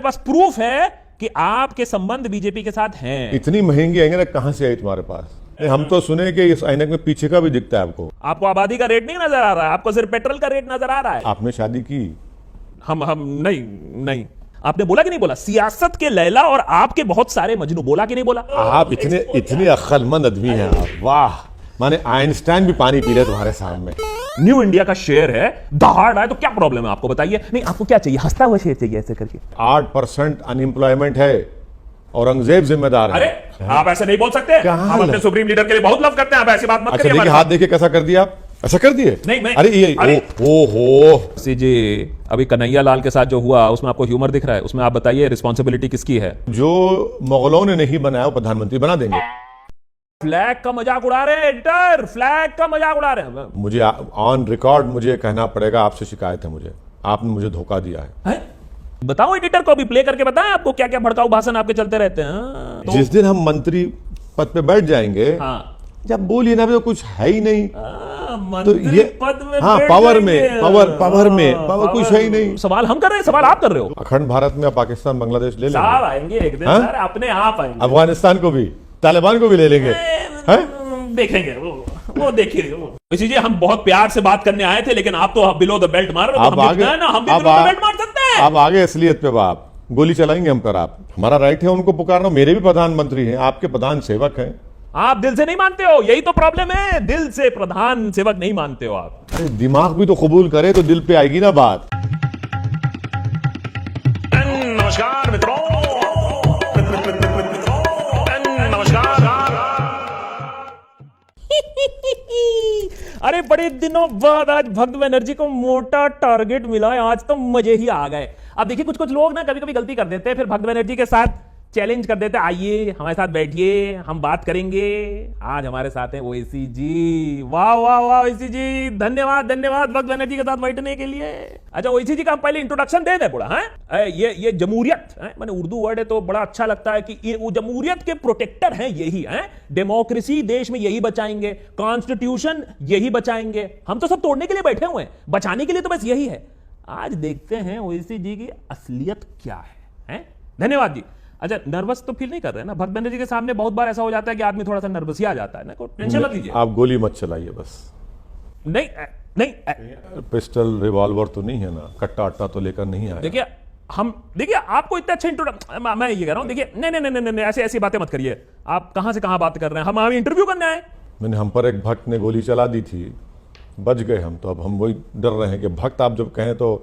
मेरे पास प्रूफ है कि आपके संबंध बीजेपी के साथ हैं। इतनी महंगी ऐनक कहां से आई तुम्हारे पास? हम तो सुने कि इस ऐनक में पीछे का भी दिखता है आपको। आपको आबादी का रेट नहीं नजर आ रहा है, आपको सिर्फ पेट्रोल का रेट नजर आ रहा है। आपने शादी की? हम नहीं आपने बोला कि नहीं बोला? सियासत के लैला और आपके बहुत सारे मजनू, बोला कि नहीं बोला? आप इतने अक्लमंद आदमी हैं आप, वाह। माने आइंस्टाइन भी पानी पी रहे तुम्हारे सामने। न्यू इंडिया का शेयर है, दहाड़ है, तो क्या प्रॉब्लम है आपको? बताइए। नहीं, आपको क्या चाहिए? हंसता हुआ शेयर चाहिए ऐसे करके? 8% अनएम्प्लॉयमेंट है, औरंगजेब जिम्मेदार है। अरे आप ऐसे नहीं बोल सकते। हम अपने सुप्रीम लीडर के लिए बहुत लव करते हैं, आप ऐसी बात मत करिए। देखिए हाथ देखिए कैसा कर दिया आप, ऐसा कर दिए। नहीं मैं, अरे ये हो जी अभी कन्हैया लाल के साथ जो हुआ उसमें आपको ह्यूमर दिख रहा है? उसमें आप बताइए रिस्पॉन्सिबिलिटी किसकी है? जो मुगलों ने नहीं बनाया वो प्रधानमंत्री बना देंगे। फ्लैग का मजाक उड़ा रहे हैं एडिटर, फ्लैग का मजाक उड़ा रहे हैं। मुझे ऑन रिकॉर्ड मुझे कहना पड़ेगा, आपसे शिकायत है मुझे, आपने मुझे धोखा दिया है। बताओ एडिटर को, अभी प्ले करके बताएं आपको क्या क्या भड़काऊ भाषण आपके चलते रहते हैं। जिस दिन हम मंत्री पद पे बैठ जाएंगे, जब बोलिए ना तो कुछ है ही नहीं, तो ये पद में पावर कुछ है ही नहीं। सवाल हम कर रहे हैं, सवाल आप कर रहे हो। अखंड भारत में पाकिस्तान बांग्लादेश ले लेंगे, आएंगे एक दिन सर, अपने आप आएंगे। अफगानिस्तान को भी, तालिबान को भी ले लेंगे, देखेंगे वो देखिए। इसीलिए हम बहुत प्यार से बात करने आए थे, लेकिन आप तो बिलो द बेल्ट मार रहे हो। हम भी बिलो द बेल्ट मार सकते हैं। अब आगे असलियत पे आप गोली चलाएंगे हम पर, आप हमारा राइट है उनको पुकारना। मेरे भी प्रधानमंत्री हैं, आपके प्रधान सेवक हैं। आप दिल से नहीं मानते हो, यही तो प्रॉब्लम है। दिल से प्रधान सेवक नहीं मानते हो आप। दिमाग भी तो कबूल करे तो दिल पे आएगी ना बात। नमस्कार मित्रों, अरे बड़े दिनों बाद आज भक्त बनर्जी को मोटा टारगेट मिला है। आज तो मजे ही आ गए। अब देखिए कुछ कुछ लोग ना कभी कभी गलती कर देते हैं, फिर भक्त बनर्जी के साथ चैलेंज कर देते हैं, आइए हमारे साथ बैठिए, हम बात करेंगे। आज हमारे साथ हैं ओवैसी जी। वाह वाह वाह ओवैसी जी, धन्यवाद धन्यवाद भक्त बनर्जी के साथ बैठने के लिए। अच्छा ओवैसी जी का हम पहले इंट्रोडक्शन दे दें पूरा। ये जमहूरियत मैंने उर्दू वर्ड है तो बड़ा अच्छा लगता है कि वो जमहूरियत के प्रोटेक्टर हैं यही हैं। डेमोक्रेसी देश में यही बचाएंगे, कॉन्स्टिट्यूशन यही बचाएंगे। हम तो सब तोड़ने के लिए बैठे हुए हैं, बचाने के लिए तो बस यही है। आज देखते हैं ओवैसी जी की असलियत क्या है। धन्यवाद जी। अच्छा नर्वस तो फील नहीं कर रहे ना? भक्त बनर्जी के सामने बहुत बार ऐसा हो जाता है कि आदमी थोड़ा सा नर्वस ही आ जाता है ना। कोई टेंशन मत लीजिए, आप गोली मत चलाइए बस। नहीं पिस्टल रिवॉल्वर तो नहीं है ना, कट्टा अट्टा तो लेकर नहीं आया। देखिए आपको इतना अच्छा इंट्रोडक्शन, मैं ये कह रहा हूं देखिए, नहीं ऐसी बातें मत करिए। आप कहां से कहां बात कर रहे हैं? हम इंटरव्यू करने आए। मैंने हम पर एक भक्त ने गोली चला दी थी, बच गए हम, तो अब हम वही डर रहे हैं कि भक्त आप जब कहें तो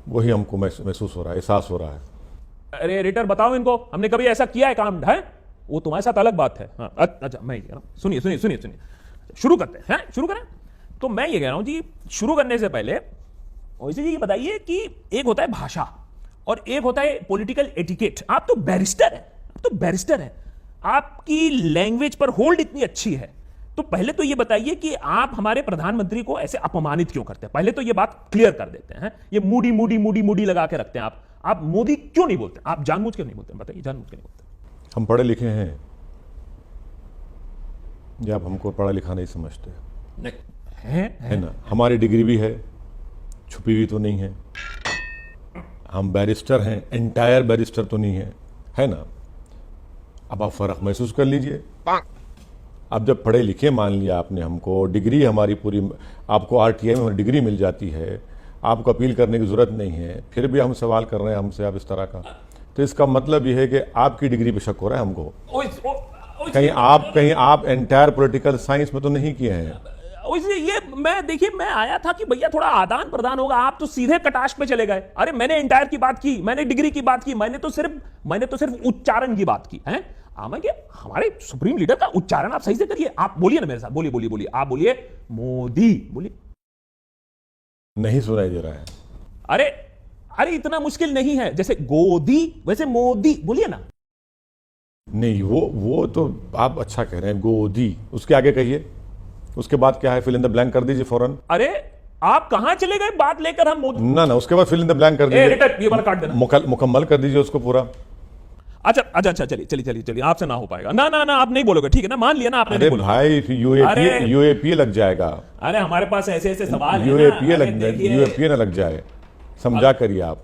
वही हमको महसूस हो रहा है, एहसास हो रहा है। अरे एडिटर बताओ इनको, हमने कभी ऐसा किया है काम है? वो तुम्हारे साथ अलग बात है। हाँ अच्छा मैं ये कह रहा हूं, सुनिए शुरू करते हैं। शुरू करें तो मैं ये कह रहा हूं जी, शुरू करने से पहले ओवैसी जी बताइए कि एक होता है भाषा और एक होता है पॉलिटिकल एटिकेट। आप तो बैरिस्टर हैं, आपकी लैंग्वेज पर होल्ड इतनी अच्छी है, तो पहले तो ये बताइए कि आप हमारे प्रधानमंत्री को ऐसे अपमानित क्यों करते हैं? पहले तो ये बात क्लियर कर देते हैं। ये मूडी लगा के रखते हैं आप मोदी क्यों नहीं बोलते? आप जानबूझ के नहीं बोलते? बताइए जानबूझ के नहीं बोलते? हम पढ़े लिखे हैं या आप हमको पढ़ा लिखा नहीं समझते? नहीं है ना, हमारी डिग्री भी है, छुपी हुई तो नहीं है। हम बैरिस्टर हैं, एंटायर बैरिस्टर तो नहीं है ना। अब आप फर्क महसूस कर लीजिए। अब जब पढ़े लिखे मान लिया आपने हमको, डिग्री हमारी पूरी, आपको आरटीआई में डिग्री मिल जाती है, आपको अपील करने की जरूरत नहीं है, फिर भी हम सवाल कर रहे हैं हमसे आप इस तरह का, तो इसका मतलब यह है कि आपकी डिग्री पे शक हो रहा है हमको। कहीं आप एंटायर पॉलिटिकल साइंस में तो नहीं किए हैं? ये मैं आया था कि भैया थोड़ा आदान प्रदान होगा, आप तो सीधे कटाश पे चले गए। अरे मैंने एंटायर की बात की, मैंने डिग्री की बात की, मैंने तो सिर्फ उच्चारण की बात की है। हमारे सुप्रीम लीडर का उच्चारण आप सही से करिए। आप बोलिए ना मेरे साथ, बोलिए आप बोलिए मोदी, बोलिए। नहीं सुनाई दे रहा है। अरे इतना मुश्किल नहीं है, जैसे गोदी वैसे मोदी बोलिए ना। नहीं वो तो आप अच्छा कह रहे हैं, गोदी, उसके आगे कहिए, उसके बाद क्या है? फिल इन द ब्लैंक कर दीजिए फौरन। अरे आप कहां चले गए बात लेकर? हम मोदी ना उसके बाद फिल इन द ब्लैंक कर दीजिए, ये वाला काट देना, मुकम्मल कर दीजिए उसको पूरा। अच्छा चलिए आपसे ना हो पाएगा। ना आप नहीं बोलोगे, ठीक है ना, मान लिया ना आपने। अरे भाई यूएपीए लग जाएगा। अरे हमारे पास ऐसे सवाल हैं, यूएपीए ना लग जाए, समझा करिए आप।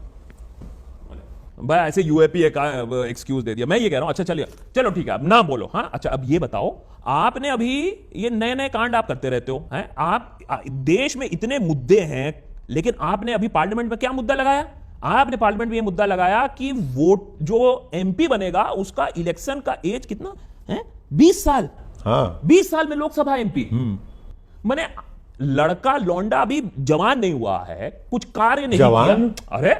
भाई ऐसे यूएपीए का एक्सक्यूज दे दिया। मैं ये कह रहा हूं, अच्छा चलिए, चलो ठीक है, अब ना बोलो। हाँ अच्छा, अब ये बताओ, आपने अभी ये नए नए कांड आप करते रहते हो, हैं आप, देश में इतने मुद्दे हैं, लेकिन आपने अभी पार्लियामेंट में क्या मुद्दा लगाया? आपने पार्लियामेंट में ये मुद्दा लगाया कि वोट जो एमपी बनेगा उसका इलेक्शन का एज कितना है? 20 साल। हाँ 20 साल में लोकसभा एमपी। मैंने लड़का लौंडा अभी जवान नहीं हुआ है, कुछ कार्य नहीं जवान? किया। अरे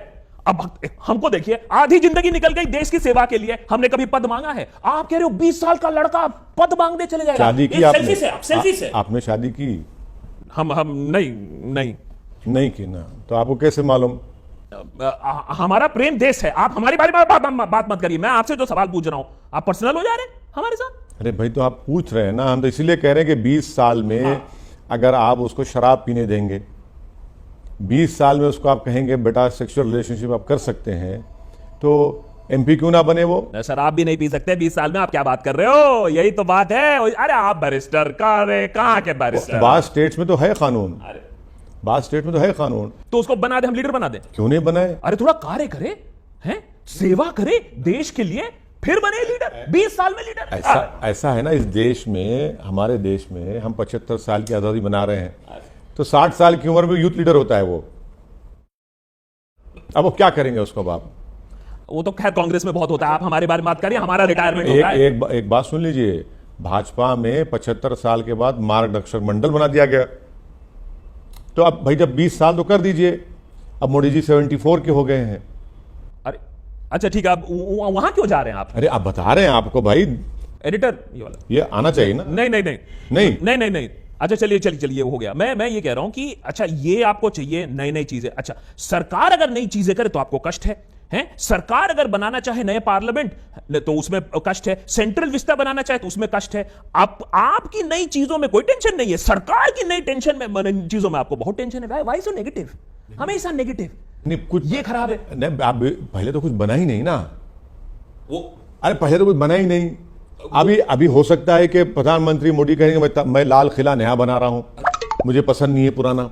अब हमको देखिए, आधी जिंदगी निकल गई देश की सेवा के लिए, हमने कभी पद मांगा है? आप कह रहे हो 20 साल का लड़का पद मांगने चले जाएगा? शादी की एक आपने? सेल्फी से, सेल्फी से। आपने शादी की? हम नहीं नहीं नहीं की ना, तो आपको कैसे मालूम? हमारा प्रेम देश है। आप हमारे बारे में बात मत करिए। मैं आपसे जो सवाल पूछ रहा हूं, आप पर्सनल हो जा रहे हैं हमारे साथ। अरे भाई, तो आप पूछ रहे हैं ना, हम तो इसीलिए कह रहे हैं कि 20 साल में अगर आप उसको शराब पीने देंगे, 20 साल में उसको आप कहेंगे बेटा सेक्सुअल रिलेशनशिप आप कर सकते हैं, तो एमपी क्यों ना बने वो? शराब भी नहीं पी सकते 20 साल में? आप क्या बात कर रहे हो? यही तो बात है। अरे आप बैरिस्टर कहाँ के बैरिस्टर? बाद स्टेट्स में तो है कानून, बाद स्टेट में तो है कानून। तो उसको बना दे, हम लीडर बना दे। क्यों नहीं बनाए? अरे थोड़ा कार्य करे, हैं सेवा करे देश के लिए, फिर बने लीडर। 20 साल में लीडर? ऐसा है ना, इस देश में, हमारे देश में हम 75 साल की आजादी बना रहे हैं, तो 60 साल की उम्र में यूथ लीडर होता है वो। अब वो क्या करेंगे उसको? अब आप, वो तो खैर कांग्रेस में बहुत होता है, आप हमारे बारे में बात करिए, हमारा रिटायरमेंट होता है। एक बात सुन लीजिए, भाजपा में 75 साल के बाद मार्गदर्शक मंडल बना दिया गया, तो अब भाई जब 20 साल तो कर दीजिए। अब मोदी जी 74 के हो गए हैं। अरे अच्छा ठीक है, अब वहां क्यों जा रहे हैं आप? अरे आप बता रहे हैं आपको भाई, एडिटर ये वाला ये आना चाहिए ना। नहीं नहीं नहीं नहीं नहीं नहीं नहीं। अच्छा चलिए चलिए चलिए, हो गया। मैं ये कह रहा हूं कि अच्छा ये आपको चाहिए नई नई चीजें। अच्छा सरकार अगर नई चीजें करे तो आपको कष्ट है, हैं? सरकार अगर बनाना चाहे नए पार्लियामेंट तो उसमें कष्ट है, सेंट्रल विस्ता बनाना चाहे तो उसमें कष्ट है। आपकी नई चीजों में कोई टेंशन नहीं है, सरकार की नई टेंशन में, चीजों में आपको बहुत टेंशन है। Why so negative? हमेशा नेगेटिव। नहीं, कुछ ये खराब है। नहीं, आप पहले तो कुछ बना ही नहीं ना। वो अरे पहले तो कुछ बना ही नहीं। अभी हो सकता है कि प्रधानमंत्री मोदी कहेंगे मैं लाल किला नया बना रहा हूं, मुझे पसंद नहीं है पुराना।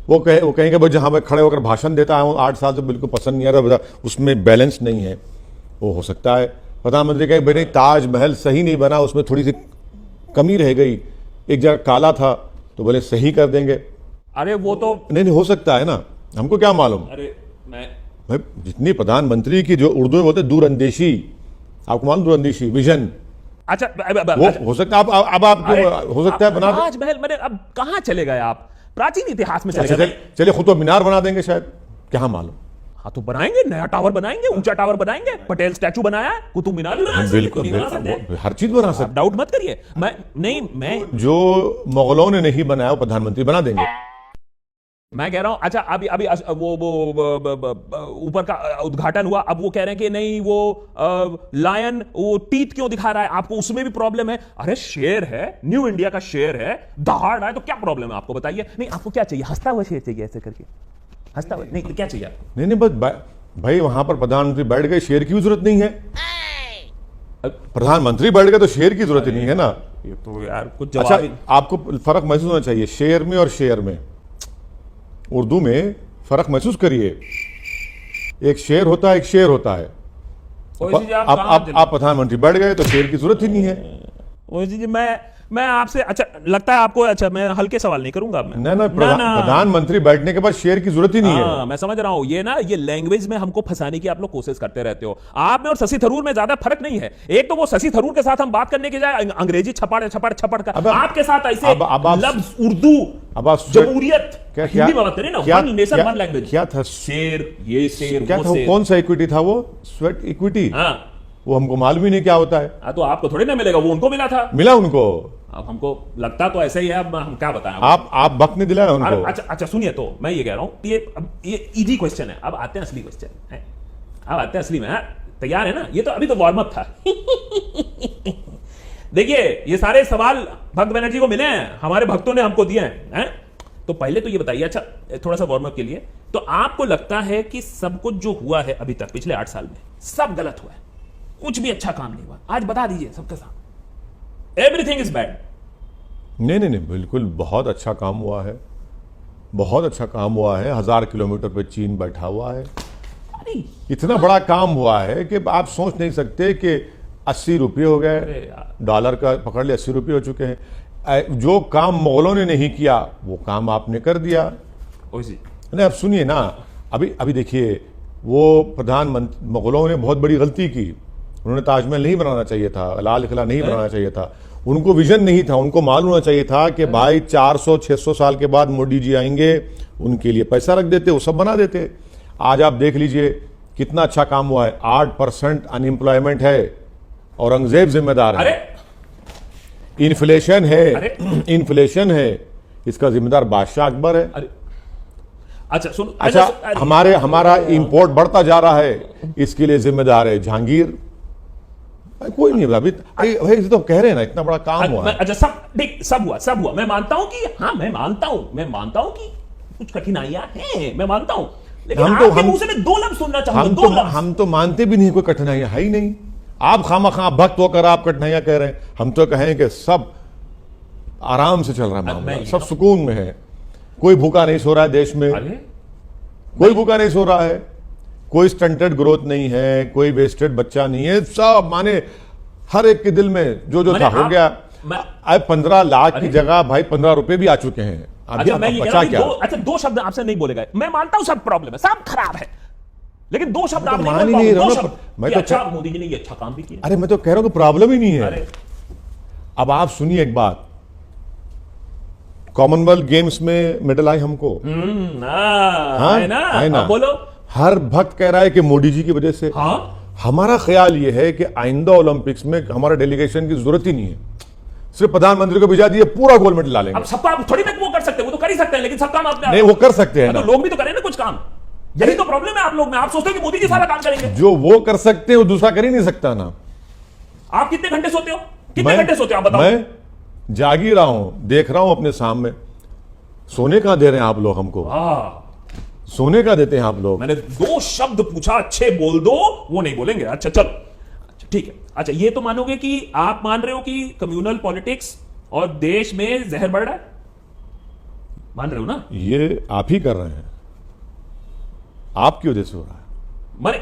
वो कहेंगे भाई जहां मैं खड़े होकर भाषण देता हूं 8 साल से बिल्कुल पसंद नहीं आ रहा, उसमें बैलेंस नहीं है। वो हो सकता है। प्रधानमंत्री कहे भाई नहीं, ताजमहल सही नहीं बना, उसमें थोड़ी सी कमी रह गई, एक जगह काला था, तो बोले सही कर देंगे। अरे वो तो नहीं हो सकता है ना, हमको क्या मालूम। अरे मैं भाई जितनी प्रधानमंत्री की जो उर्दू में बोलते दूरअंदेशी, आपको मालूम दूरअंदेशी, विजन, अच्छा वो हो सकता है। अब आप हो सकता है बना दें। ताजमहल, मैंने अब कहां चले गए आप? प्राचीन इतिहास में चले गए। चलिए खुद तो मीनार बना देंगे शायद, क्या मालूम। हाँ तो बनाएंगे, नया टावर बनाएंगे, ऊंचा टावर बनाएंगे, पटेल स्टैचू बनाया है, कुतुब मीनार भी बना सकते हैं, बिल्कुल बना सकते हैं। हर चीज बना सकते। डाउट मत करिए। मैं जो मुगलों ने नहीं बनाया वो प्रधानमंत्री बना देंगे। मैं कह रहा हूं, अच्छा अभी अभी वो ऊपर का उद्घाटन हुआ, अब वो कह रहे हैं कि नहीं वो लायन वो टीथ क्यों दिखा रहा है, आपको उसमें भी प्रॉब्लम है। अरे शेर है, न्यू इंडिया का शेर है, दहाड़ रहा है, तो क्या प्रॉब्लम है आपको? बताइए। नहीं आपको क्या चाहिए? हंसता हुआ शेर चाहिए, ऐसे करके हंसता हुआ? नहीं क्या चाहिए? नहीं बस भाई वहां पर प्रधानमंत्री बैठ गए, शेर की जरूरत नहीं है। प्रधानमंत्री बैठ गए तो शेर की जरूरत ही नहीं है ना। ये तो यार कुछ अच्छा, जवाब। आपको फर्क महसूस होना चाहिए शेर में और शेर में। उर्दू में फर्क महसूस करिए, एक शेर होता है, एक शेर होता है। आप प्रधानमंत्री बैठ गए तो शेर की जरूरत ही नहीं है। मैं आपसे, अच्छा लगता है आपको, अच्छा मैं हल्के सवाल नहीं करूंगा। ना प्रधानमंत्री बैठने के बाद शेर की जरूरत ही नहीं है। मैं समझ रहा हूं, ये लैंग्वेज में हमको फंसाने की आप लोग कोशिश करते रहते हो। आप में और शशि थरूर में ज्यादा फर्क नहीं है। एक तो वो शशि थरूर के साथ हम बात करने की जाए अंग्रेजी छपड़ का, आपके साथ ऐसे लफ्ज उर्दू, जमहूरियत, हिंदी में बात करें ना, वन नेशन वन लैंग्वेज। क्या था शेर? ये शेर क्या था? कौन सा इक्विटी था वो? Sweat equity. वो हमको मालूम ही नहीं क्या होता है। तो आपको थोड़ी ना मिलेगा, वो उनको मिला था। मिला उनको। अब हमको लगता तो ऐसा ही है, अब हम क्या बताएं। आप वक्त नहीं दिलाया उनको। अच्छा सुनिए, तो मैं ये कह रहा हूं, ये इजी क्वेश्चन है। अब आते हैं असली क्वेश्चन है, अब आते हैं असली में। तैयार है ना? ये तो अभी तो वार्म अप था। देखिए ये सारे सवाल भक्त बनर्जी को मिले हैं, हमारे भक्तों ने हमको दिए हैं। तो पहले तो ये बताइए, अच्छा थोड़ा सा वार्म अप के लिए, तो आपको लगता है कि सब कुछ जो हुआ है अभी तक पिछले 8 साल में सब गलत हुआ है, कुछ भी अच्छा काम नहीं हुआ? आज बता दीजिए सबके साथ, एवरीथिंग इज बैड। नहीं बिल्कुल बहुत अच्छा काम हुआ है, बहुत अच्छा काम हुआ है। 1000 किलोमीटर पे चीन बैठा हुआ है। नहीं। इतना बड़ा काम हुआ है कि आप सोच नहीं सकते कि 80 रुपये हो अरे गए, यार। डॉलर का पकड़ ले 80 रुपये हो चुके हैं। जो काम मुगलों ने नहीं किया वो काम आपने कर दिया। ओसी नहीं, अब सुनिए ना, अभी अभी देखिए, वो प्रधानमंत्री मुगलों ने बहुत बड़ी गलती की। उन्होंने ताजमहल नहीं बनाना चाहिए था, लाल किला नहीं बनाना चाहिए था, उनको विजन नहीं था। उनको मालूम होना चाहिए था कि भाई 400-600 साल के बाद मोदी जी आएंगे, उनके लिए पैसा रख देते, वो सब बना देते। आज आप देख लीजिए कितना अच्छा काम हुआ है। 8% अनएम्प्लॉयमेंट है, औरंगजेब जिम्मेदार है। अरे इन्फ्लेशन है, अरे। इन्फ्लेशन है, इसका जिम्मेदार बादशाह अकबर है। अरे अच्छा सुन, अच्छा, हमारा इंपोर्ट बढ़ता जा रहा है, इसके लिए जिम्मेदार है जहांगीर। कोई नहीं अभी भाई, ये तो कह रहे हैं ना, इतना बड़ा काम हुआ है। अच्छा सब हुआ, मैं मानता हूं कि हाँ, मैं मानता हूं कि कुछ कठिनाइयां हैं, मैं मानता हूं, लेकिन आपके मुंह से मैं दो लफ्ज सुनना चाहूंगा, दो लफ्ज। हम तो मानते भी नहीं, कोई कठिनाइयां है ही नहीं। आप खामा भक्त होकर आप कठिनाइयां कह रहे हैं। हम तो कहें कि सब आराम से चल रहा है मामला, सब सुकून में है। कोई भूखा नहीं सो रहा है देश में, अरे कोई भूखा नहीं सो रहा है, कोई स्टंटेड ग्रोथ नहीं है, कोई वेस्टेड बच्चा नहीं है। सब माने हर एक के दिल में जो था हो गया। अब 15 लाख की जगह भाई 15 रुपए भी आ चुके हैं। अच्छा, मैं ये कह रहा हूं कि दो शब्द आपसे नहीं बोले गए। मैं मानता हूं सब प्रॉब्लम है, सब खराब है, लेकिन दो शब्द आप नहीं बोल पाओगे। मैं तो अच्छा, मोदी जी ने ये अच्छा काम भी किया। अरे मैं तो कह रहा हूं कि प्रॉब्लम ही नहीं है। अरे अब आप सुनिए एक बात, कॉमनवेल्थ गेम्स में मेडल आए हमको। है ना, बोलो। हर भक्त कह रहा है कि मोदी जी की वजह से। हाँ, हमारा ख्याल यह है कि आइंदा ओलंपिक्स में हमारा डेलीगेशन की जरूरत ही नहीं है, सिर्फ प्रधानमंत्री को भिजा दिए, पूरा गोल्ड मेडल ला लेंगे। अब सबका आप थोड़ी ना वो कर सकते, वो तो कर ही सकते हैं, लेकिन सब काम आप नहीं, वो कर सकते हैं तो लोग भी तो करें ना कुछ काम। यही तो प्रॉब्लम है आप लोग में। आप सोचते हो कि मोदी जी सारा काम करेंगे। जो वो कर सकते हैं वो दूसरा कर ही नहीं सकता ना। आप कितने घंटे सोते हो, कितने घंटे सोते हो आप बताओ। मैं जाग ही रहा हूं, देख रहा हूं अपने सामने। सोने का दे रहे हैं आप लोग हमको, सोने का देते हैं आप लोग। मैंने दो शब्द पूछा, अच्छे बोल दो, वो नहीं बोलेंगे। अच्छा चलो, ठीक है। अच्छा, ये तो मानोगे कि आप मान रहे हो कि कम्युनल पॉलिटिक्स और देश में जहर बढ़ रहा है, मान रहे हो ना? ये आप ही कर रहे हैं, आपकी वजह से हो रहा है। मैंने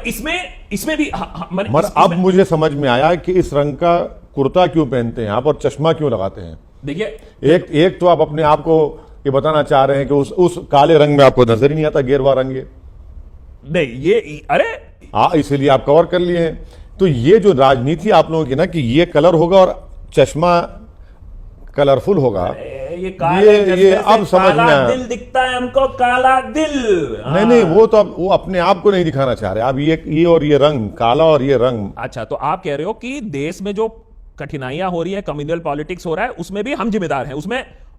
इसमें भी मगर अब मुझे समझ में आया कि इस रंग का कुर्ता क्यों पहनते हैं आप और चश्मा क्यों लगाते हैं। देखिए, एक तो आप अपने आप को ये बताना चाह रहे हैं कि उस काले रंग में आपको नजर ही नहीं आता गेरुआ रंग। ये नहीं, ये अरे इसीलिए आप कवर कर लिए हैं। तो ये जो राजनीति आप लोगों की ना कि ये कलर होगा और चश्मा कलरफुल होगा, ये अब समझ में आया। दिल दिखता है हमको, काला दिल। नहीं, वो तो अब वो अपने आप को नहीं दिखाना चाह रहे। अब ये और ये रंग काला और ये रंग। अच्छा, तो आप कह रहे हो कि देश में जो कठिनाइयां हो रही है, कम्युनल पॉलिटिक्स हो रहा है, उसमें भी हम जिम्मेदार हैं।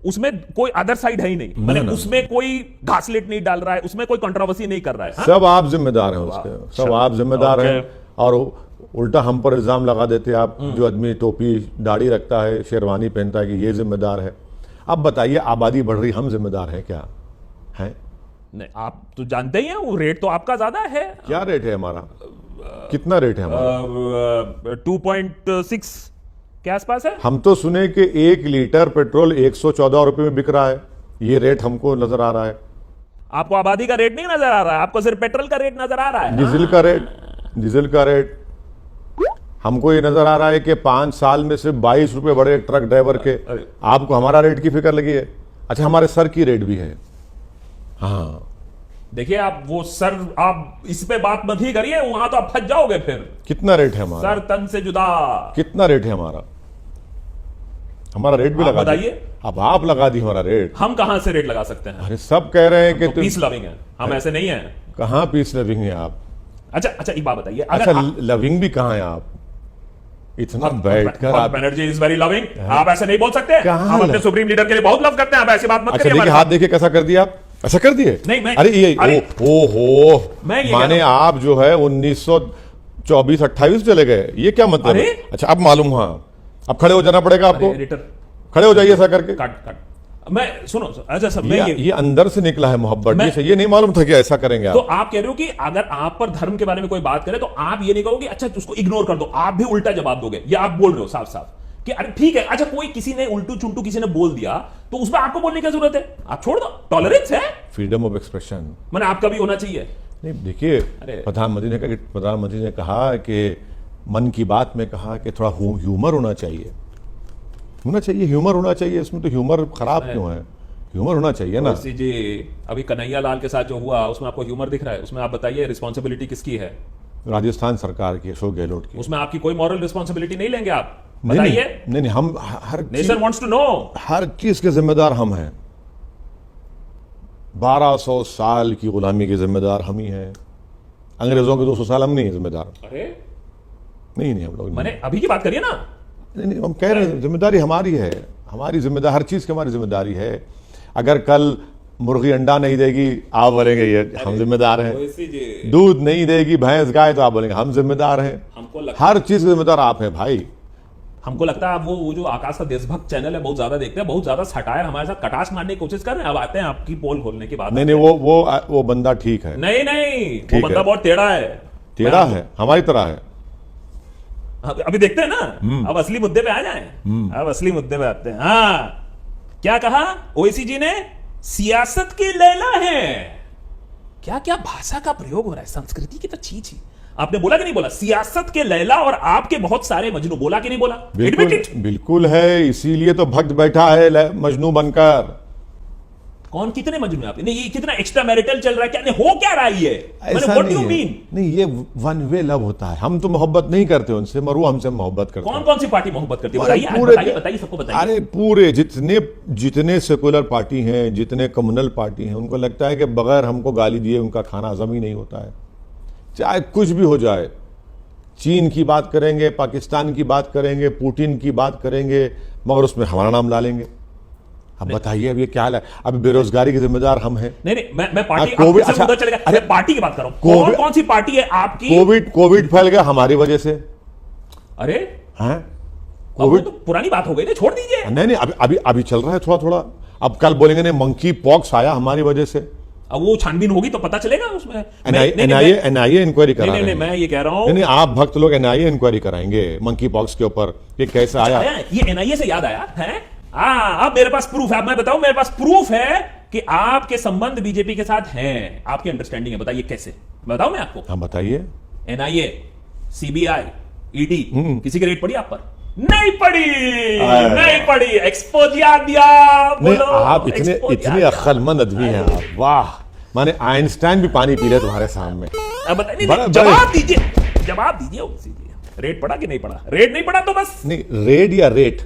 उसमें कोई अदर साइड है ही नहीं, मतलब उसमें कोई घासलेट नहीं डाल रहा है, उसमें कोई कंट्रोवर्सी नहीं कर रहा है। सब आप जिम्मेदार हैं उसके, सब आप जिम्मेदार हैं। और उल्टा हम पर इल्जाम लगा देते आप, जो आदमी टोपी दाढ़ी रखता है, शेरवानी पहनता है, कि ये जिम्मेदार है। अब बताइए, आबादी बढ़ रही, हम जिम्मेदार हैं क्या? हैं? नहीं, आप तो जानते ही हैं, वो रेट तो आपका ज्यादा है। क्या रेट है हमारा? कितना रेट है हमारा? 2.6 के आसपास है। हम तो सुने कि 1 लीटर पेट्रोल 114 रुपए में बिक रहा है। ये रेट हमको नजर आ रहा है। आपको आबादी का रेट नहीं नजर आ रहा है, आपको सिर्फ पेट्रोल का रेट नजर आ रहा है। डीजल का रेट हमको ये नजर आ रहा है कि 5 साल में सिर्फ 22 रुपए बढ़े ट्रक ड्राइवर के। आपको हमारा रेट की फिक्र लगी है? अच्छा, हमारे सर की रेट भी है। हाँ, देखिए, आप इस पे बात मत ही करिए, वहां तो आप फंस जाओगे फिर। कितना रेट है हमारा? सर तन से जुदा। कितना रेट है हमारा? हमारा रेट भी लगा बताइए। अब आप लगा दी हमारा रेट। हम कहां से रेट लगा सकते हैं? अरे सब कह रहे हैं कि पीस लविंग है हम, ऐसे नहीं है। कहां पीस लविंग है आप? अच्छा, एक बात बताइए। अच्छा, लविंग भी कहां है आप? इतना बैठकर आप, बनर्जी इज वेरी लविंग, आप ऐसे नहीं बोल सकते। हम अपने सुप्रीम लीडर के लिए बहुत लव करते हैं, आप ऐसी बात मत करिए। देखिए, हाथ देखिए कैसा कर दिया आप, ऐसा कर दिए। नहीं, अरे ये माने आप जो है 1924-28 चले गए, ये क्या मतलब है? अच्छा, अब मालूम हुआ। अब खड़े हो जाना पड़ेगा आपको, खड़े हो जाइए ऐसा करके। काट मैं सुनो। अच्छा सर, ये अंदर से निकला है मोहब्बत से, ये नहीं मालूम था कि ऐसा करेंगे तो आप कह रहे हो कि अगर आप पर धर्म के बारे में कोई बात करे तो आप ये नहीं कहोगे अच्छा उसको इग्नोर कर दो, आप भी उल्टा जवाब दोगे। ये आप बोल रहे हो साफ साफ कि अरे ठीक है, अच्छा कोई किसी ने उल्टू चुंटू किसी ने बोल दिया तो उसमें आपको बोलने की जरूरत है? आप छोड़ दो, टॉलरेंस है, फ्रीडम ऑफ एक्सप्रेशन। मैंने आपका भी होना चाहिए। नहीं देखिए, अरे। प्रधानमंत्री ने कहा कि मन की बात में कहा कि थोड़ा ह्यूमर होना चाहिए, ह्यूमर होना चाहिए। इसमें तो ह्यूमर खराब क्यों है? ह्यूमर होना चाहिए ना। ओवैसी जी, अभी कन्हैया लाल के साथ जो हुआ उसमें आपको ह्यूमर दिख रहा है? उसमें आप बताइए रिस्पॉन्सिबिलिटी किसकी है? राजस्थान सरकार की, अशोक गहलोत की। उसमें आपकी कोई मॉरल रिस्पॉन्सिबिलिटी नहीं लेंगे आप? नहीं बताइए। नहीं, हम नेशन वांट्स टू नो। हर चीज के जिम्मेदार हम हैं। 1200 साल की गुलामी के जिम्मेदार हम ही हैं। अंग्रेजों के 200 साल हम नहीं है जिम्मेदार। अरे नहीं, हम लोग मैंने अभी की बात करिए ना। नहीं, हम कह रहे हैं जिम्मेदारी हमारी है, हमारी जिम्मेदारी, हर चीज की हमारी जिम्मेदारी है। अगर कल मुर्गी अंडा नहीं देगी, आप बोलेंगे ये हम जिम्मेदार हैं। ओवैसी जी, दूध नहीं देगी भैंस गाय, तो आप बोलेंगे हम जिम्मेदार हैं। हमको लगता हर चीज के जिम्मेदार आप हैं भाई। हमको लगता है आप वो जो आकाश का देशभक्त चैनल है बहुत ज्यादा देखते हैं, बहुत ज्यादा सटायर हमारे साथ कटाक्ष मारने की कोशिश कर रहे हैं। अब आते हैं आपकी पोल खोलने की बात। नहीं, वो बंदा ठीक है। नहीं वो ठीक बंदा है। बहुत टेढ़ा है। टेढ़ा है, हमारी तरह है। अभी देखते हैं ना, अब असली मुद्दे पे आ जाएं। अब असली मुद्दे पे आते हैं। हाँ, क्या कहा ओवैसी जी ने? सियासत की लैला है। क्या क्या भाषा का प्रयोग हो रहा है, संस्कृति की तो चीज ही। आपने बोला कि नहीं बोला? सियासत के लैला और आपके बहुत सारे मजनू। बोला कि नहीं बोला? Admit it। बिल्कुल है, इसीलिए तो भक्त बैठा है मजनू बनकर। कौन, कितने मजनू हैं आप? नहीं, ये कितना एक्स्ट्रा मैरिटल चल रहा है? क्या नहीं हो क्या रहा है ये? मैंने ऐसा व्हाट नहीं डू है। मीन? नहीं, ये वन वे लव होता है। हम तो मोहब्बत नहीं करते उनसे, मगर वो हमसे मोहब्बत करते कौन हैं। कौन सी पार्टी मोहब्बत करती है? अरे बताइए, पूरे- बताइए, बताइए, सबको बताइए। अरे पूरे जितने सेकुलर पार्टी हैं, जितने कम्युनल पार्टी हैं, उनको लगता है कि बगैर हमको गाली दिए उनका खाना हजम ही नहीं होता है। चाहे कुछ भी हो जाए, चीन की बात करेंगे, पाकिस्तान की बात करेंगे, पुतिन की बात करेंगे, मगर उसमें हमारा नाम डालेंगे। अब बताइए, अब ये क्या हाल है? अब बेरोजगारी के जिम्मेदार हम हैं। नहीं, मैं पार्टी, कोविड- आपसे अच्छा, उधर चलेगा। अरे, मैं पार्टी की बात कर रहा हूं। कोविड- कौन सी पार्टी है आपकी? कोविड फैल गया हमारी वजह से। अरे हैं? अब वो कोविड तो पुरानी बात हो गई ना, छोड़ दीजिए। नहीं, अभी चल रहा है थोड़ा थोड़ा। अब कल बोलेंगे नहीं, मंकी पॉक्स आया हमारी वजह से। अब वो छानबीन होगी तो पता चलेगा उसमें। एनआईए इंक्वायरी करा रहे नहीं, हैं। मैं ये कह रहा हूं। नहीं, आप भक्त लोग एनआईए इंक्वायरी कराएंगे मंकी पॉक्स के ऊपर कि कैसे आया। ये एनआईए से याद आया है। अब मेरे पास प्रूफ है। अब मैं बताऊं, मेरे पास प्रूफ है कि आपके संबंध बीजेपी के साथ हैं। आपकी अंडरस्टैंडिंग है, बताइए कैसे? बताऊं मैं आपको? हाँ बताइए। एनआईए, सीबीआई, ईडी, किसी की रेट पड़ी आप पर? नहीं पड़ी, नहीं पड़ी। एक्सपोजिया दिया। नहीं, बोलो, आप इतने एक्सपोजिया अक्लमंद आदमी हैं आप। वाह, माने आइंस्टाइन भी पानी पी रहे तुम्हारे सामने। अब बताइए, बड़ा- जवाब दीजिए, जवाब दीजिए ओवैसी जी। रेट पड़ा कि नहीं पड़ा? रेट नहीं पड़ा तो बस नहीं, रेड या रेट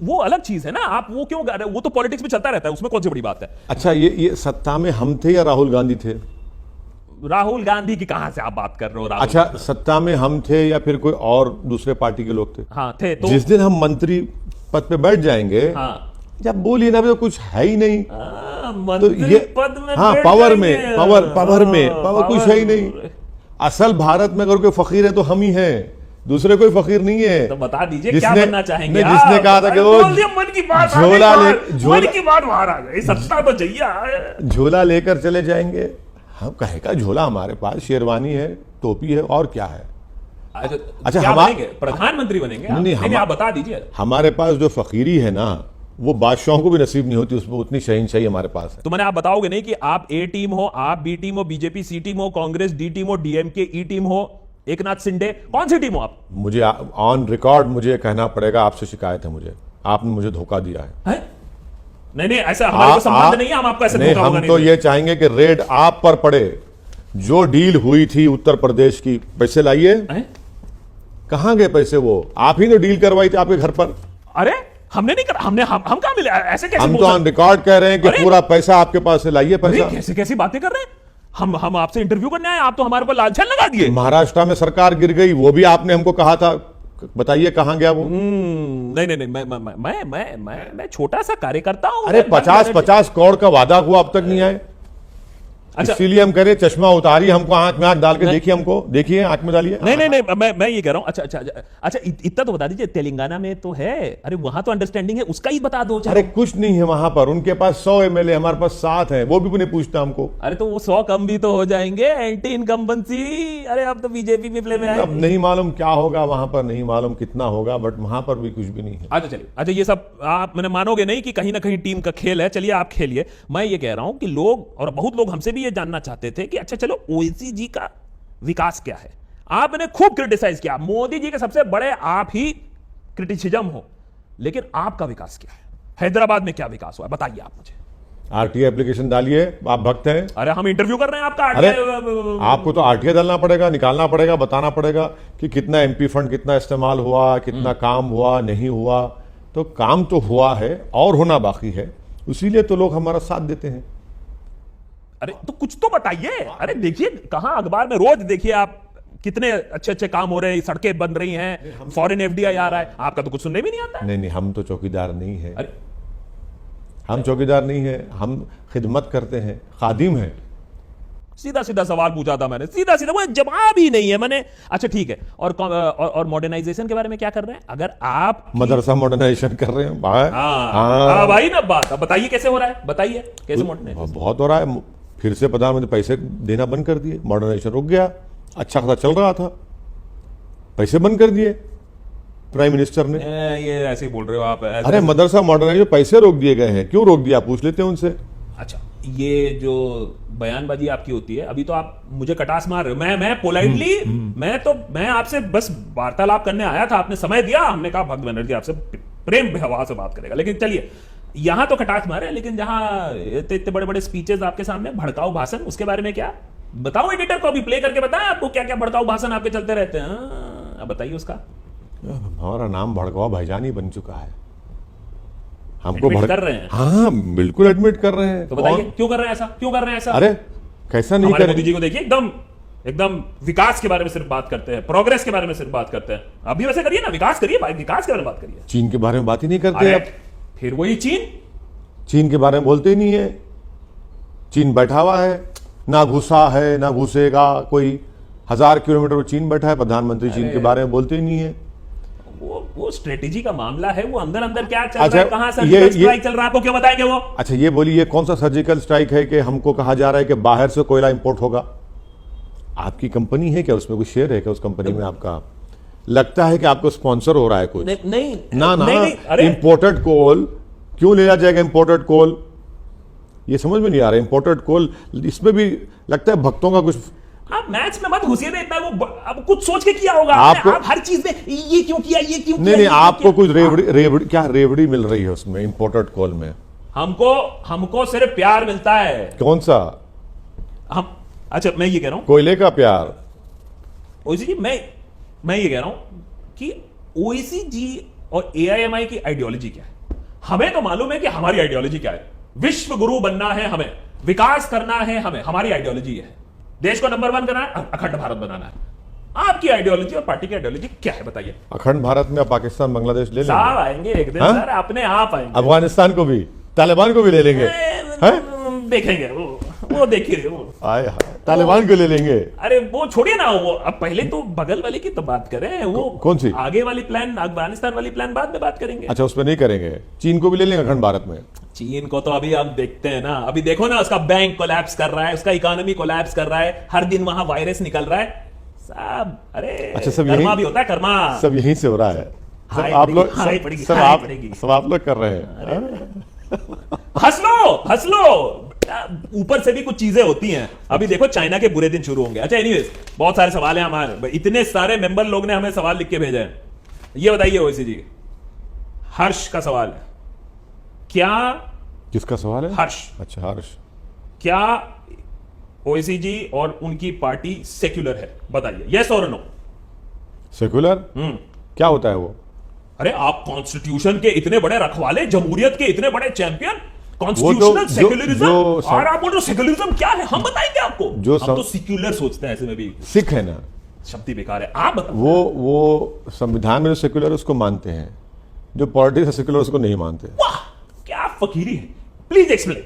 वो अलग चीज है ना। आप वो क्यों गा रहे हो? वो तो पॉलिटिक्स में चलता रहता है, उसमें कौन सी बड़ी बात है? अच्छा, ये सत्ता में हम थे या राहुल गांधी थे? राहुल गांधी की कहां से आप बात कर रहे हो? राहुल, अच्छा, सत्ता में हम थे या फिर कोई और दूसरे पार्टी के लोग थे? हाँ थे तो। जिस दिन हम मंत्री पद पे बैठ जाएंगे, हाँ, जब बोलिए ना, अभी तो कुछ है ही नहीं। तो मंत्री ये पद में हाँ, बैठ पावर जाएंगे। में पावर कुछ है ही नहीं। असल भारत में अगर कोई फकीर है तो हम ही हैं, दूसरे कोई फकीर नहीं है। तो बता दीजिए क्या बनना चाहेंगे? जिसने कहा था कि वो बोल दिया, मन की बात आ गई झोला बाहर। ले मन की बात बाहर आ गई। सत्ता तो चाहिए। झोला लेकर चले जाएंगे। हम कहेगा झोला हमारे पास, शेरवानी है, टोपी है, और क्या है? अच्छा, क्या बनेंगे? प्रधानमंत्री बनेंगे आप? नहीं, नहीं, आप बता दीजिए। हमारे पास जो फकीरी है ना, वो बादशाहों को भी नसीब नहीं होती, उसमें उतनी शहीनशाही हमारे पास है। तो मैंने आप बताओगे नहीं कि आप ए टीम हो, आप बी टीम हो, बीजेपी सी टीम हो, कांग्रेस डी टीम हो, डीएमके ई टीम हो, एकनाथ शिंदे, कौन सी टीम हो आप? मुझे ऑन रिकॉर्ड मुझे कहना पड़ेगा, आपसे शिकायत है मुझे, आपने मुझे धोखा दिया है। नहीं, ऐसा हमारे को संबंध नहीं है। हम आपको ऐसे नहीं, धोखा हम वोखा तो नहीं ये चाहेंगे कि रेड आप पर पड़े। जो डील हुई थी उत्तर प्रदेश की, पैसे लाइए। देंगे। कहां गए पैसे? वो आप ही ने डील करवाई थी आपके घर पर। अरे हमने नहीं करा। हम कहां मिले? ऐसे कैसे हम बोल तो सकते? ऑन रिकॉर्ड कह रहे हैं कि अरे! पूरा पैसा आपके पास से लाइए अरे, पैसा। कैसे कैसी बातें कर रहे हैं? हम आपसे इंटरव्यू करने आए, आप तो हमारे ऊपर लालछन लगा दिए। महाराष्ट्र में सरकार गिर गई, वो भी आपने हमको कहा था, बताइए कहां गया वो? नहीं, मैं छोटा सा कार्यकर्ता हूं। अरे 50 करोड़ का वादा हुआ, अब तक नहीं आए। अच्छा। इसीलिए हम कह रहे हैं, चश्मा उतारिए, हमको आंख में आंख डाल के देखिए, हमको देखिए, आंख में डालिए। नहीं नहीं नहीं, मैं ये कह रहा हूं। अच्छा अच्छा अच्छा अच्छा, इतना तो बता दीजिए, तेलंगाना में तो है, अरे वहां तो अंडरस्टैंडिंग है, उसका ही बता दो। अरे कुछ नहीं है वहां पर, उनके पास 100 MLA, हमारे पास 7 है, वो भी नहीं पूछता हमको। अरे तो वो 100 कम भी तो हो जाएंगे, एंटी इनकम्बेंसी। अरे अब तो बीजेपी में प्ले में आए। अब नहीं मालूम क्या होगा वहां पर, नहीं मालूम कितना होगा, बट वहां पर भी कुछ भी नहीं है। अच्छा चलिए, अच्छा ये सब आप मैंने मानोगे नहीं कि कहीं ना कहीं टीम का खेल है, चलिए आप खेलिए। मैं ये कह रहा हूं कि लोग, और बहुत लोग हमसे भी ये जानना चाहते थे कि अच्छा चलो ओवैसी जी का विकास क्या है। आपने खूब क्रिटिसाइज किया, मोदी जी के सबसे बड़े आप ही क्रिटिसिज्म हो, लेकिन आपका विकास क्या है? हैदराबाद में क्या विकास हुआ है बताइए आप मुझे। RTI एप्लीकेशन डालिए, आप भक्त हैं। अरे हम इंटरव्यू कर रहे हैं आपका। अरे आपको तो RTI डालना पड़ेगा, निकालना पड़ेगा, बताना पड़ेगा कि कितना MP फंड कितना इस्तेमाल हुआ, कितना काम हुआ, नहीं हुआ। तो काम तो हुआ है और होना बाकी है, इसीलिए तो लोग हमारा साथ देते हैं। अरे तो कुछ तो बताइए। अरे देखिए, कहां अखबार में रोज देखिए आप, कितने अच्छे अच्छे काम हो रहे हैं, सड़कें बन रही हैं, फॉरेन FDI आ रहा है, आपका तो कुछ सुनने भी नहीं आता। नहीं नहीं, हम तो चौकीदार नहीं है। अरे हम चौकीदार नहीं है, हम खिदमत करते हैं, खादिम हैं। सीधा सीधा सवाल पूछा था मैंने, सीधा सीधा, वो जवाब ही नहीं है मैंने। अच्छा ठीक है, और मॉडर्नाइजेशन के बारे में क्या कर रहे हैं? अगर आप मदरसा मॉडर्नाइजेशन कर रहे हैं भाई। हाँ भाई ना, बात अब बताइए कैसे हो रहा है, बताइए कैसे मॉडर्नाइजेशन। बहुत हो रहा है। फिर से प्रधानमंत्री पैसे देना बंद कर दिए, मॉडर्नाइजेशन रुक गया। अच्छा खासा चल रहा था, पैसे बंद कर दिए प्राइम मिनिस्टर ने। ये ऐसे ही बोल रहे हो आप। अरे मदरसा मॉडर्नाइजेशन पैसे रोक दिए गए हैं, क्यों रोक दिया पूछ लेते हैं उनसे। अच्छा, ये जो बयानबाजी आपकी होती है, अभी तो आप मुझे कटास मार रहे हो। मैं पोलाइटली, मैं आपसे बस वार्तालाप करने आया था, आपने समय दिया, हमने कहा भक्त बनर्जी आपसे प्रेम भाव से बात करेगा। लेकिन चलिए, यहां तो कटास मारे, लेकिन जहां इतने बड़े बड़े स्पीचेस आपके सामने, भड़काऊ भाषण, उसके बारे में क्या बताओ? एडिटर को अभी प्ले करके बताएं आपको क्या क्या भड़काऊ भाषण आपके चलते रहते हैं। अब बताइए उसका। हमारा नाम भड़कवा भाईजान ही बन चुका है। हमको Admit कर रहे हैं? हाँ बिल्कुल एडमिट कर रहे हैं। तो बताइए क्यों कर रहे हैं ऐसा, क्यों कर रहे हैं ऐसा? अरे कैसा नहीं हमारे कर मोदी जी को देखिए, एकदम एकदम विकास के बारे में सिर्फ बात करते हैं, प्रोग्रेस के बारे में सिर्फ बात करते हैं। अभी वैसे करिए ना, विकास करिए भाई, विकास के बारे में बात करिए। चीन के बारे में बात ही नहीं करते अब। फिर वही चीन, चीन के बारे में बोलते ही नहीं है। चीन बैठा हुआ है, ना घुसा है ना घुसेगा, कोई 1000 किलोमीटर चीन बैठा है, प्रधानमंत्री चीन के बारे में बोलते ही नहीं है। वो स्ट्रेटेजी का मामला है, वो अंदर अंदर क्या चल अच्छा, रहा है, कहां सर्जिकल स्ट्राइक चल रहा है, आपको क्यों बताएंगे वो? अच्छा ये बोलिए, ये कौन सा सर्जिकल स्ट्राइक है कि हमको कहा जा रहा है कि बाहर से कोयला इंपोर्ट होगा? आपकी कंपनी है क्या, उसमें कुछ शेयर है क्या उस कंपनी में आपका? लगता है कि आपको स्पॉन्सर हो रहा है कुछ? नहीं ना इंपोर्टेड कोल क्यों लिया जाएगा? इंपोर्टेड कोल ये समझ में नहीं आ रहा। इंपोर्टेड कोल, इसमें भी लगता है भक्तों का कुछ। आप मैच में मत घुसिए ना इतना, वो अब कुछ सोच के किया होगा आप हर चीज में, ये क्यों किया, ये क्यों नहीं किया, नहीं, आपको कुछ रेवड़ी मिल रही है उसमें, इंपोर्टेड कोल में? हमको सिर्फ प्यार मिलता है। कौन सा? हम, अच्छा मैं ये कह रहा हूं, कोयले का प्यार। ओवैसी जी, मैं ये कह रहा हूं कि ओवैसी जी और AIMI की आइडियोलॉजी क्या है? हमें तो मालूम है कि हमारी आइडियोलॉजी क्या है। विश्व गुरु बनना है हमें, विकास करना है हमें, हमारी आइडियोलॉजी है। देश को नंबर 1 करना है, अखंड भारत बनाना है। आपकी आइडियोलॉजी और पार्टी की आइडियोलॉजी क्या है बताइए? अखंड भारत में पाकिस्तान बांग्लादेश ले लेंगे? साहब आएंगे एक दिन। हाँ? सर अपने आप आएंगे। अफगानिस्तान को भी, तालिबान को भी ले लेंगे। देखेंगे वो देखिए वो आए तालिबान को ले लेंगे। अरे वो छोड़िए ना, वो अब पहले तो बगल वाले की तो बात करें। वो कौन सी? आगे वाली प्लान, अफगानिस्तान वाली प्लान बाद में बात करेंगे। अच्छा उस पर नहीं करेंगे? चीन को भी ले लेंगे अखंड भारत में? चीन को तो अभी हम देखते हैं ना, अभी देखो ना, उसका बैंक कोलैप्स कर रहा है, उसका इकोनॉमी कोलैप्स कर रहा है, हर दिन वहां वायरस निकल रहा है साहब। अरे अच्छा सब कर्मा यही भी होता है, कर्मा सब यहीं से हो रहा है। सब हाय आप पड़ेगी, लोग हाय पड़ेगी, सब हाय आप पड़ेगी। सब आप लोग कर रहे हैं। हंस लो। ऊपर से भी कुछ चीजें होती हैं। अभी देखो चाइना के बुरे दिन शुरू होंगे। अच्छा एनीवेज, बहुत सारे सवाल हैं हमारे, इतने सारे मेंबर लोग ने हमें सवाल लिख के भेजे हैं। ये बताइए ओवैसी जी, हर्ष का सवाल है, क्या किसका सवाल है? हर्ष। अच्छा हर्ष, क्या ओवैसी जी और उनकी पार्टी सेक्युलर है? बताइए, यस और नो। सेक्युलर क्या होता है वो? अरे आप कॉन्स्टिट्यूशन के इतने बड़े रखवाले, जमहूरियत के इतने बड़े चैंपियन, कॉन्स्टिट्यूशनल सेक्युलरिज्म, और आप बोल रहे हो सेक्युलरिज्म क्या है? हम बताएंगे आपको। हम तो सेक्युलर सोचते हैं, ऐसे में भी सिख है ना, शब्द ही बेकार है। आप बताओ। वो संविधान में जो सेक्युलर उसको मानते हैं, जो पॉलिटिक्स है सेक्युलर उसको नहीं मानते। वाह क्या फकीरी है, प्लीज एक्सप्लेन।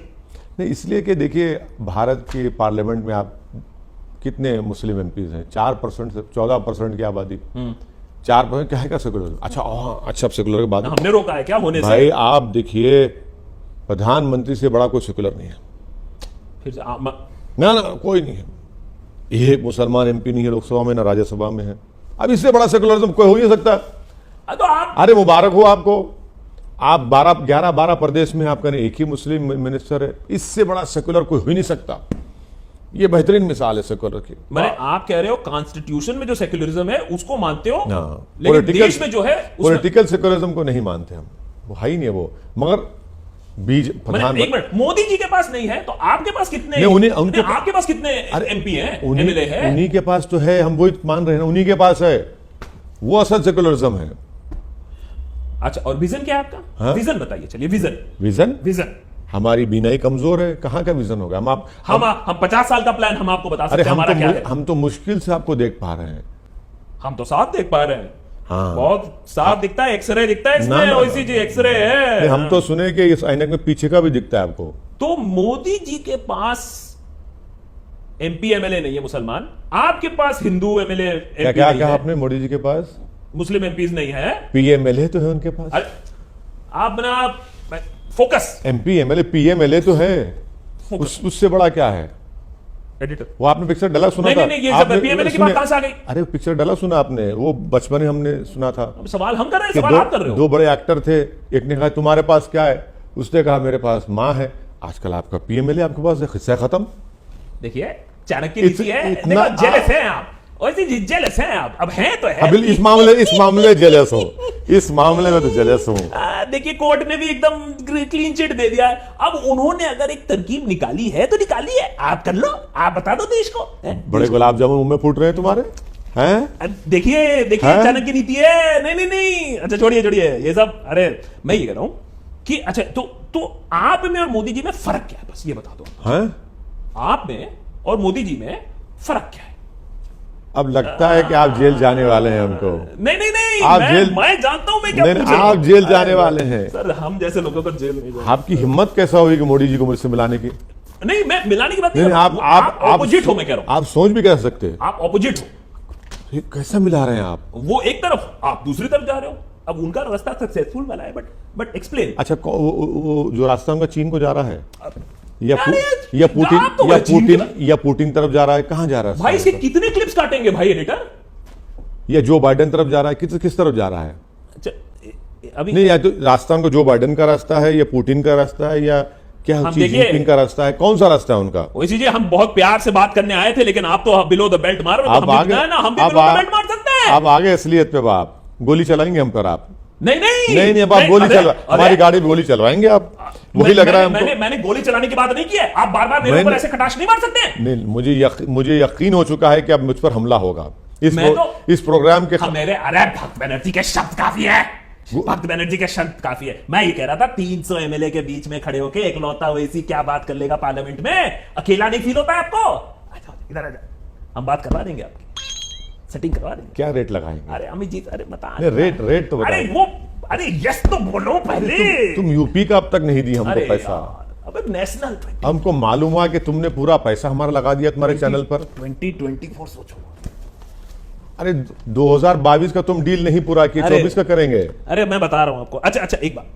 नहीं, इसलिए कि देखिए भारत के पार्लियामेंट में आप कितने मुस्लिम एमपीज हैं? 4% से 14% की आबादी। 4% क्या है क्या सेकुलर? अच्छा अच्छा, सेकुलर के बाद हमने रोका है क्या होने से? भाई आप देखिए, प्रधानमंत्री से बड़ा कोई सेकुलर नहीं है। फिर से ना ना, कोई नहीं है। ये मुसलमान एमपी नहीं है लोकसभा में, ना राज्यसभा में है। अब इससे बड़ा सेकुलरिज्म कोई हो ही नहीं सकता। तो आप अरे मुबारक हो आपको, आप 11 प्रदेश में आपका एक ही मुस्लिम मिनिस्टर है। इससे बड़ा सेकुलर कोई हो ही नहीं सकता। ये बेहतरीन मिसाल है सेकुलर की। मैंने आप कह रहे हो कॉन्स्टिट्यूशन में जो सेक्युलरिज्म है उसको मानते हो, हाँ, लेकिन देश में जो है पॉलिटिकल सेकुलरिज्म को नहीं मानते हम, वो है ही नहीं है वो। मगर बीज एक प्रधानमंत्री मिनट, मोदी जी के पास नहीं है तो आपके पास कितने? आपके पास कितने एमपी हैं, एमएलए हैं? उन्हीं के पास तो है, हम वही मान रहे हैं ना, उन्हीं के पास है। वो असल सेकुलरिज्म है। अच्छा, और विजन क्या है आपका? हाँ? विजन बताइए, चलिए विजन। विजन हमारी बीनाई कमजोर है, कहाँ का विजन होगा? हम 50 साल का प्लान हम आपको बता सकते हैं हमारा क्या है। हम तो मुश्किल से आपको देख पा रहे हैं। हम तो साफ देख पा रहे हैं। हाँ, बहुत साफ दिखता है, एक्सरे दिखता है इसमें, ओसीजी एक्सरे है। हम तो सुने कि इस ऐनक में पीछे का भी दिखता है आपको। तो मोदी जी के पास एमपी एमएलए नहीं है मुसलमान, आपके पास हिंदू एमएलए क्या क्या कहा आपने? मोदी जी के पास मुस्लिम एमपीज नहीं है, पीएमएलए तो है उनके पास। आप ना फोकस, एमपी एमएलए पीएमएलए तो है, उससे बड़ा क्या है? एडिटर, वो आपने पिक्चर डाला सुना नहीं, था? नहीं, ये सब पीएमएलए की बात कहां से आ गई? अरे पिक्चर डाला सुना आपने? वो बचपन में हमने सुना था। अब सवाल हम कर रहे हैं, सवाल आप कर रहे हो। दो बड़े एक्टर थे, एक ने कहा तुम्हारे पास क्या है, उसने कहा मेरे पास माँ है। आजकल आपका पीएमएलए आपके पास है, किस्सा खत्म। देखिए चाणक्य नीति है, देखो जेलस हैं आप, वैसे जेलस हैं आप, अब हैं तो है। अभी इस मामले जेलस हो, इस मामले में तो जेलस हूं। देखिए कोर्ट ने भी एकदम क्लीन चिट दे दिया है। अब उन्होंने अगर एक तरकीब निकाली है तो निकाली है, आप कर लो, आप बता दो देश को। बड़े गुलाब जामुन मुंह में फूट रहे हैं तुम्हारे, हैं? देखिए चाणक्य नीति है। नहीं नहीं नहीं, अच्छा छोड़िए ये सब। अरे मैं ये कह रहा हूं कि अच्छा तो आप में और मोदी जी में फर्क क्या है, बस ये बता दो। हैं? आप में और मोदी जी में फर्क क्या है? अब लगता है कि आप जेल जाने वाले हैं हमको। नहीं, आप मैं जानता हूं, मैं क्या पूछ रहा हूं? आप जेल जाने वाले हैं सर, हम जैसे लोगों को जेल नहीं जाए। आपकी हिम्मत कैसा होगी कि मोदी जी को मुझसे मिलाने की? नहीं, मैं मिलाने की बात नहीं, आप ऑपोजिट हो, मैं कह रहा हूं। आप सोच भी कह सकते हैं, आप ऑपोजिट हो। ये कैसा मिला रहे हैं आप? वो एक तरफ, आप दूसरी तरफ जा रहे हो। अब उनका रास्ता सक्सेसफुल वाला है, बट एक्सप्लेन। अच्छा, वो जो रास्ता उनका चीन को जा रहा है, या पुतिन तरफ जा रहा है, कहां जा रहा है भाई? इसके कितने क्लिप्स काटेंगे भाई एडिटर? या जो बाइडेन तरफ जा रहा है, किस तरफ जा रहा है? अभी नहीं, या तो रास्ता उनको जो बाइडेन का रास्ता है, या पुतिन का रास्ता है, या क्या शी जिनपिंग का रास्ता है? कौन सा रास्ता है उनका? वैसे जी हम बहुत प्यार से बात करने आए थे, लेकिन आप तो बिलो द बेल्ट मार रहे हो। आप आगे, हम भी बिलो द बेल्ट मार सकते हैं। आप आगे असलियत पे आप गोली चलाएंगे हम पर। आप नहीं, अब आप गोली चलवा, हमारी गाड़ी में गोली चलवाएंगे आप। वही लग रहा है हमको। मैंने गोली चलाने की बात नहीं की है। आप बार-बार मेरे ऊपर ऐसे खटाश नहीं मार सकते। नहीं, मुझे यकीन हो चुका है कि अब मुझ पर हमला होगा इस प्रोग्राम के। मेरे अरे भक्त बनर्जी के शब्द काफी है, भक्त बनर्जी के शब्द काफी है। मैं ये कह रहा था 300 एमएलए के बीच में खड़े होके एकलौता वैसी क्या बात कर लेगा पार्लियामेंट में? अकेला नहीं फील होता है आपको? इधर आ जाओ, हम बात करवा देंगे, आपकी सेटिंग करवा देंगे। क्या रेट लगाएंगे? अरे अमित जी, अरे बता। रेट तो बताओ। अरे यस तो बोलो पहले। तुम यूपी का अब तक नहीं दी हमको पैसा। अबे नेशनल हमको मालूम हुआ कि तुमने पूरा पैसा हमारा लगा दिया तुम्हारे चैनल पर। 2024 सोचो। अरे 2022 का तुम डील नहीं पूरा किया, 24 का करेंगे। अरे मैं बता रहा हूं आपको। अच्छा एक बात,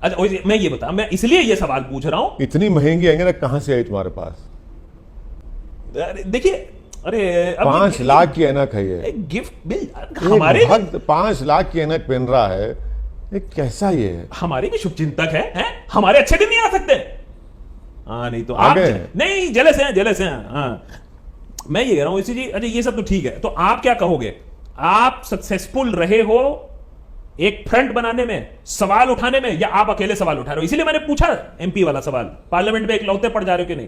अच्छा मैं ये बता, मैं इसलिए ये सवाल पूछ रहा हूं। इतनी महंगी आएंगे ना, कहां से आई तुम्हारे पास? देखिए, अरे 5 लाख की ऐनक है ये, गिफ्ट बिल हमारे। 5 लाख की ऐनक पहन रहा है, ये कैसा ये है? हमारे भी शुभचिंतक है? हमारे अच्छे दिन नहीं आ सकते? नहीं तो आप नहीं, जेलस हैं। मैं ये कह रहा हूं इसी जी। अच्छा ये सब तो ठीक है, तो आप क्या कहोगे? आप सक्सेसफुल रहे हो एक फ्रंट बनाने में, सवाल उठाने में, या आप अकेले सवाल उठा रहे हो? इसीलिए मैंने पूछा एमपी वाला सवाल, पार्लियामेंट में एकलौते पड़ जा रहे हो कि नहीं?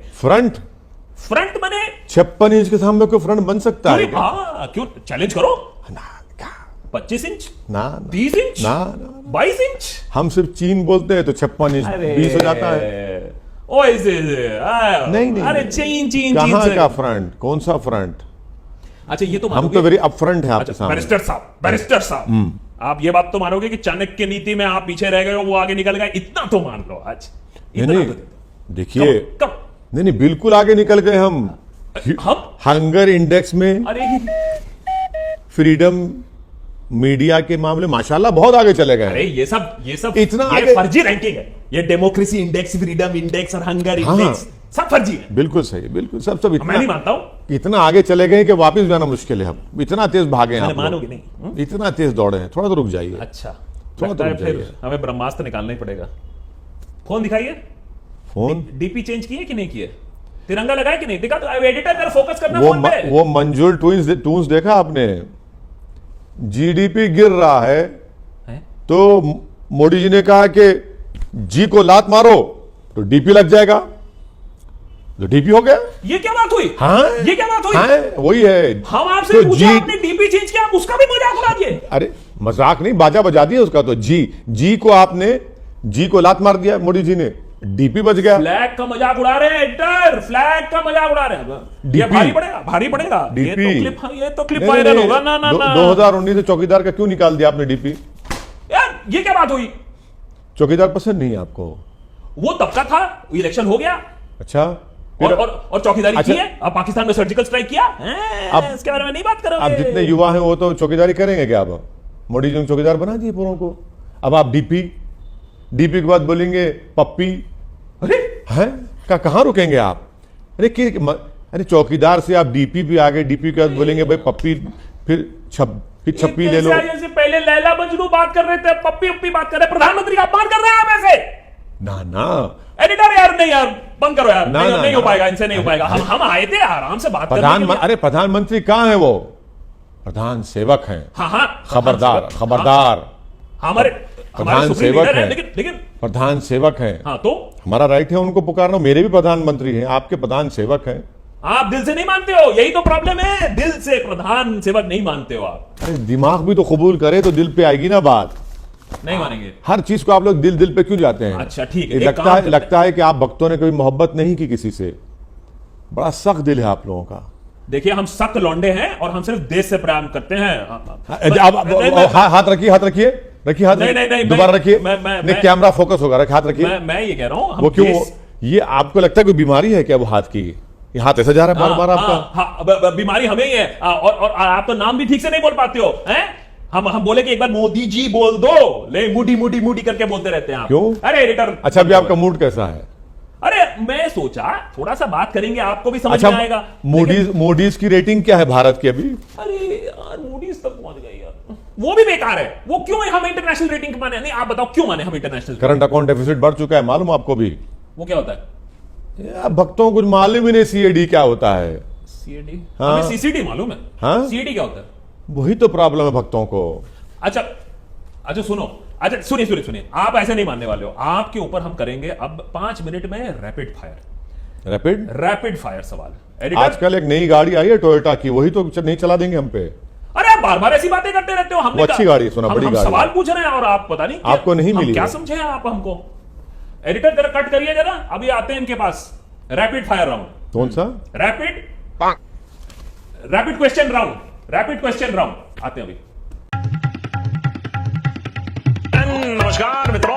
फ्रंट बने 56 इंच के सामने कोई फ्रंट बन सकता है? क्यों? चैलेंज करो। 25 इंच ना 30 इंच ना 22 इंच। हम सिर्फ चीन बोलते हैं तो 56 इंच 20 हो जाता है। नहीं, अरे चीन कहां का फ्रंट? कौन सा फ्रंट? अच्छा ये तो हम तो वेरी अप फ्रंट है आपके सामने। बैरिस्टर साहब, आप ये बात तो मानोगे कि चाणक्य नीति में आप पीछे रह गए हो, वो आगे निकल गए, इतना तो मान लो आज। देखिए नहीं नहीं, बिल्कुल आगे निकल गए हम हंगर इंडेक्स में, अरे फ्रीडम मीडिया के मामले माशाल्लाह बहुत आगे चले गए। अरे ये सब इतना ये आगे- फर्जी रैंकिंग है। ये डेमोक्रेसी इंडेक्स, फ्रीडम इंडेक्स और हंगर इंडेक्स सब फर्जी है। बिल्कुल सही, बिल्कुल सब मैं नहीं मानता हूं। इतना आगे चले गए कि वापस जाना मुश्किल है। हम इतना तेज भागे हैं आप लोग। मानोगे नहीं? इतना तेज दौड़े हैं, थोड़ा तो रुक जाइए। अच्छा, थोड़ा लगता तो है रुक फिर जाइए। हमें ब्रह्मास्त्र निकालना ही पड़ेगा। फोन दिखाइए, फोन डीपी चेंज किए कि नहीं किए, तिरंगा लगाए कि नहीं, दिखा तो एडिटर कर, फोकस करना वो फोन पे। वो मंजूर टून्स देखा आपने? जीडीपी गिर रहा है हैं? तो मोदी जी ने कहा कि जी को लात मारो तो डीपी लग जाएगा, तो डीपी हो गया। ये क्या बात हुई? हाँ, ये क्या बात हुई? हाँ, वही है। हम आपसे तो पूछा, आपने डीपी चेंज किया, आप उसका भी मजाक उड़ा दिए। अरे मजाक नहीं, बाजा बजा दिया उसका। तो जी को आपने जी को लात मार दिया मोदी जी ने, डीपी बच गया। फ्लैग का मजाक उड़ा रहे हैं एडिटर, फ्लैग का मजाक उड़ा रहे हैं। ये डीपी। भारी पड़ेगा, भारी पड़ेगा। ये डीपी। तो क्लिप वायरल होगा ना ना ना। 2019 से चौकीदार का क्यों निकाल दिया आपने डीपी? यार ये क्या बात हुई? चौकीदार पसंद नहीं है आपको? वो तबका था, इलेक्शन हो गया अच्छा, और चौकीदारी अच्छा। की है। अब पाकिस्तान में सर्जिकल स्ट्राइक किया अब- इसके बारे में नहीं बात करोगे? अब जितने युवा हैं वो तो चौकीदारी करेंगे क्या? अब मोदी जी ने चौकीदार बना दिए पूरों को। अब आप डीपी के बाद बोलेंगे पप्पी। अरे हैं कहाँ रुकेंगे आप? अरे चौकीदार से आप डीपी पे आ गए, डीपी के बाद बोलेंगे भाई पप्पी, फिर छप्पी ले लो। जैसे पहले लैला मजनू बात कर रहे थे, पप्पी उप्पी बात कर रहे हैं, प्रधानमंत्री का अपमान कर रहे हैं आप ऐसे। ना ना एडिटर यार नहीं यार, बंद करो यार। ना, नहीं ना, हो ना। पाएगा, इनसे नहीं हो पाएगा। हम आए थे आराम से बात करने के लिए। अरे प्रधानमंत्री कहाँ है वो? प्रधान सेवक हैं। हाँ खबरदार खबरदार, हमारे प्रधान सुप्रीम सेवक लीडर हैं। लेकिन प्रधान सेवक हैं। हाँ तो हमारा राइट है उनको पुकारना। मेरे भी प्रधानमंत्री हैं, आपके प्रधान सेवक हैं। आप दिल से नहीं मानते हो, यही तो प्रॉब्लम है। दिल से प्रधान सेवक नहीं मानते हो आप। अरे दिमाग भी तो कबूल करे तो दिल पे आएगी ना बात। नहीं मानेंगे। हर चीज को आप लोग दिल पे क्यों जाते हैं? अच्छा ठीक है, ये एक लगता काम है करते लगता है कि आप भक्तों ने कभी मोहब्बत नहीं की किसी से। बड़ा सख्त दिल है आप लोगों का। देखिए हम सख्त लौंडे हैं और हम सिर्फ देश से प्रेम करते हैं। हाथ रखिए, हाथ रखिए, रखिए हाथ। नहीं, दोबारा रखिए। मैं नहीं, कैमरा फोकस होगा। रखिए, हाथ रखिए। मैं ये कह रहा हूं, वो क्यों? ये आपको लगता है कोई बीमारी है क्या? वो हाथ की, ये हाथ ऐसा जा रहा है बार बार आपका। बीमारी हमें ही है। और आप तो नाम भी ठीक से नहीं बोल पाते हो हैं। हम बोले कि एक बार मोदी जी बोल दो, ले मूडी करके बोलते रहते हैं आप। क्यों? अरे एडिटर, अच्छा अभी आपका मूड कैसा है? अरे मैं सोचा थोड़ा सा बात करेंगे, आपको भी समझ अच्छा, में आएगा। मोडीज की रेटिंग क्या है भारत की अभी? अरे यार मूडीज तक पहुंच गई यार, वो भी बेकार है। वो क्यों हम इंटरनेशनल रेटिंग माने? नहीं आप बताओ क्यों माने हम इंटरनेशनल? करंट अकाउंट डेफिसिट बढ़ चुका है, मालूम आपको भी? वो क्या होता है? यार भक्तों को कुछ मालूम ही नहीं सीएडी क्या होता है। सीएडी? हाँ। हमें सीसीडी मालूम है। हाँ? सीएडी क्या होता है? वही तो प्रॉब्लम है भक्तों को। अच्छा सुनो, अच्छा सुनिए, आप ऐसे नहीं मानने वाले हो। आपके ऊपर हम करेंगे अब 5 मिनट में रैपिड फायर सवाल। एडिटर, आजकल एक नई गाड़ी आई है टोयोटा की, वही तो नहीं चला देंगे हम पे। अरे आप बार बार ऐसी बातें करते रहते हो। हमने वो अच्छी गाड़ी है, सुना, बड़ी हम गाड़ी सवाल है। पूछ रहे हैं और आप पता नहीं आपको नहीं मिली क्या है। समझे हैं आप हमको। एडिटर जरा कट करिए जरा, अभी आते हैं इनके पास रैपिड फायर राउंड। कौन सा? रैपिड क्वेश्चन राउंड आते हैं अभी। नमस्कार मित्रों,